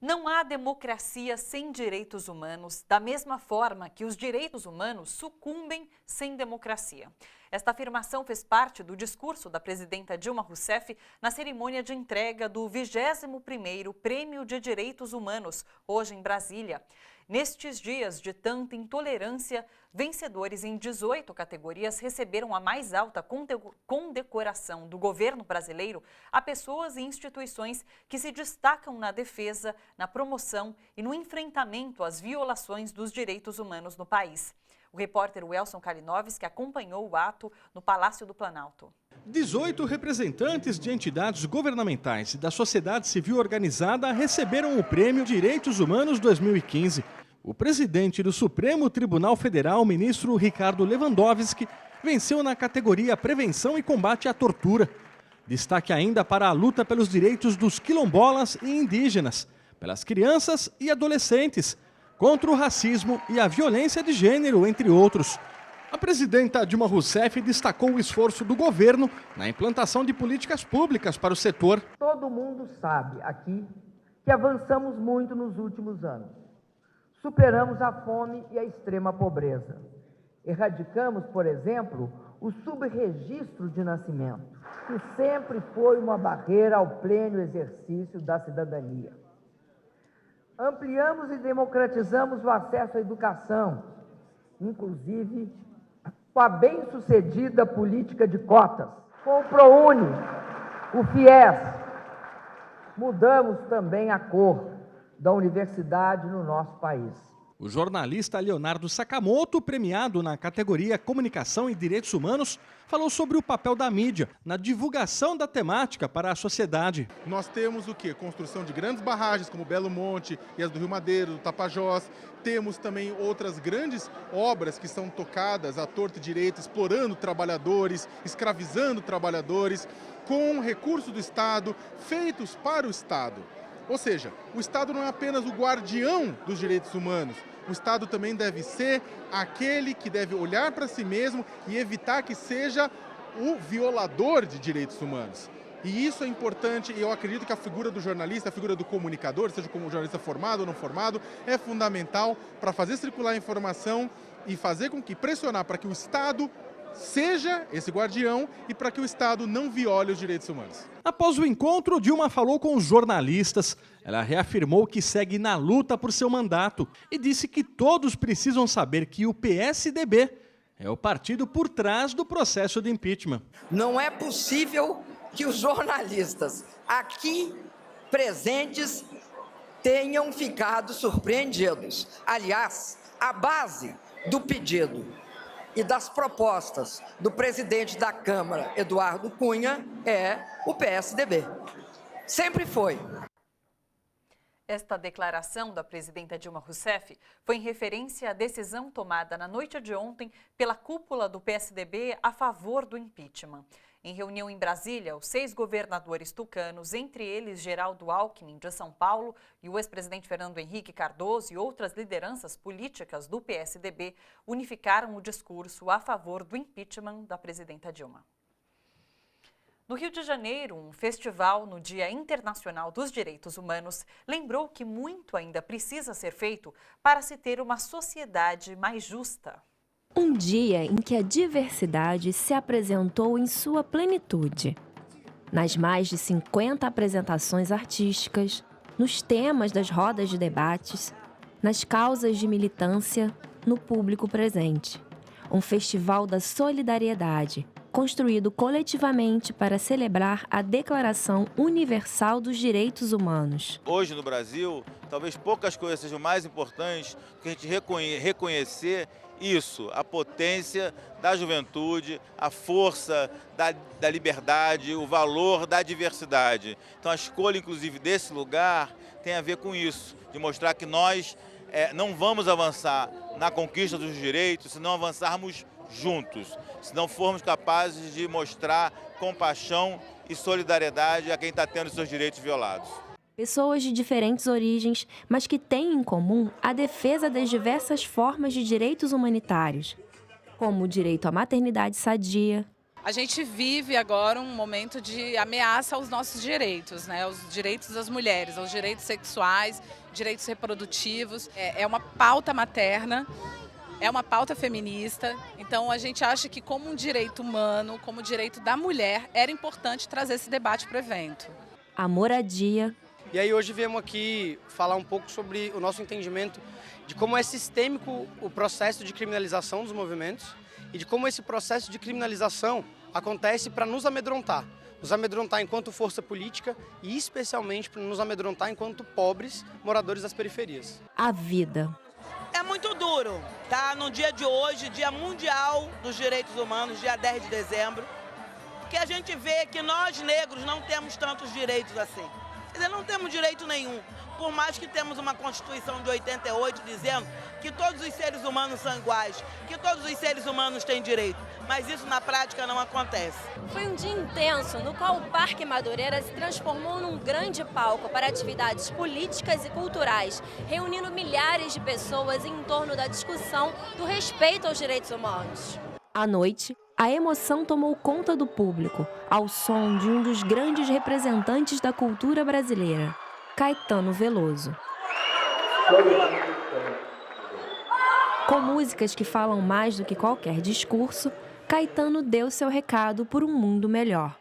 Não há democracia sem direitos humanos, da mesma forma que os direitos humanos sucumbem sem democracia. Esta afirmação fez parte do discurso da presidenta Dilma Rousseff na cerimônia de entrega do 21º Prêmio de Direitos Humanos, hoje em Brasília. Nestes dias de tanta intolerância, vencedores em 18 categorias receberam a mais alta condecoração do governo brasileiro a pessoas e instituições que se destacam na defesa, na promoção e no enfrentamento às violações dos direitos humanos no país. O repórter Welson Kalinowski acompanhou o ato no Palácio do Planalto. 18 representantes de entidades governamentais e da sociedade civil organizada receberam o Prêmio Direitos Humanos 2015. O presidente do Supremo Tribunal Federal, ministro Ricardo Lewandowski, venceu na categoria Prevenção e Combate à Tortura. Destaque ainda para a luta pelos direitos dos quilombolas e indígenas, pelas crianças e adolescentes, contra o racismo e a violência de gênero, entre outros. A presidenta Dilma Rousseff destacou o esforço do governo na implantação de políticas públicas para o setor. Todo mundo sabe aqui que avançamos muito nos últimos anos. Superamos a fome e a extrema pobreza. Erradicamos, por exemplo, o subregistro de nascimento, que sempre foi uma barreira ao pleno exercício da cidadania. Ampliamos e democratizamos o acesso à educação, inclusive com a bem-sucedida política de cotas, com o ProUni, o FIES. Mudamos também a cor da universidade no nosso país. O jornalista Leonardo Sakamoto, premiado na categoria Comunicação e Direitos Humanos, falou sobre o papel da mídia na divulgação da temática para a sociedade. Nós temos o quê? Construção de grandes barragens como Belo Monte e as do Rio Madeiro, do Tapajós. Temos também outras grandes obras que são tocadas à torto e direito, explorando trabalhadores, escravizando trabalhadores, com recursos do Estado, feitos para o Estado. Ou seja, o Estado não é apenas o guardião dos direitos humanos. O Estado também deve ser aquele que deve olhar para si mesmo e evitar que seja o violador de direitos humanos. E isso é importante, e eu acredito que a figura do jornalista, a figura do comunicador, seja como jornalista formado ou não formado, é fundamental para fazer circular a informação e fazer com que pressionar para que o Estado seja esse guardião e para que o Estado não viole os direitos humanos. Após o encontro, Dilma falou com os jornalistas. Ela reafirmou que segue na luta por seu mandato e disse que todos precisam saber que o PSDB é o partido por trás do processo de impeachment. Não é possível que os jornalistas aqui presentes tenham ficado surpreendidos. Aliás, a base do pedido e das propostas do presidente da Câmara, Eduardo Cunha, é o PSDB. Sempre foi. Esta declaração da presidenta Dilma Rousseff foi em referência à decisão tomada na noite de ontem pela cúpula do PSDB a favor do impeachment. Em reunião em Brasília, os 6 governadores tucanos, entre eles Geraldo Alckmin, de São Paulo, e o ex-presidente Fernando Henrique Cardoso e outras lideranças políticas do PSDB, unificaram o discurso a favor do impeachment da presidenta Dilma. No Rio de Janeiro, um festival no Dia Internacional dos Direitos Humanos lembrou que muito ainda precisa ser feito para se ter uma sociedade mais justa. Um dia em que a diversidade se apresentou em sua plenitude. Nas mais de 50 apresentações artísticas, nos temas das rodas de debates, nas causas de militância, no público presente. Um festival da solidariedade, construído coletivamente para celebrar a Declaração Universal dos Direitos Humanos. Hoje no Brasil, talvez poucas coisas sejam mais importantes do que a gente reconhecer isso, a potência da juventude, a força da liberdade, o valor da diversidade. Então a escolha, inclusive, desse lugar tem a ver com isso, de mostrar que nós não vamos avançar na conquista dos direitos se não avançarmos juntos, se não formos capazes de mostrar compaixão e solidariedade a quem está tendo seus direitos violados. Pessoas de diferentes origens, mas que têm em comum a defesa das diversas formas de direitos humanitários, como o direito à maternidade sadia, A gente vive agora um momento de ameaça aos nossos direitos, né? Aos direitos das mulheres, aos direitos sexuais, direitos reprodutivos. É uma pauta materna, é uma pauta feminista. Então a gente acha que como um direito humano, como direito da mulher, era importante trazer esse debate para o evento. A moradia. E aí hoje viemos aqui falar um pouco sobre o nosso entendimento de como é sistêmico o processo de criminalização dos movimentos e de como esse processo de criminalização acontece para nos amedrontar enquanto força política e especialmente para nos amedrontar enquanto pobres moradores das periferias. A vida. É muito duro, tá? No dia de hoje, Dia Mundial dos Direitos Humanos, dia 10 de dezembro, porque a gente vê que nós negros não temos tantos direitos assim. Quer dizer, não temos direito nenhum, por mais que temos uma Constituição de 88 dizendo que todos os seres humanos são iguais, que todos os seres humanos têm direito, mas isso na prática não acontece. Foi um dia intenso no qual o Parque Madureira se transformou num grande palco para atividades políticas e culturais, reunindo milhares de pessoas em torno da discussão do respeito aos direitos humanos. À noite, a emoção tomou conta do público, ao som de um dos grandes representantes da cultura brasileira, Caetano Veloso. Com músicas que falam mais do que qualquer discurso, Caetano deu seu recado por um mundo melhor.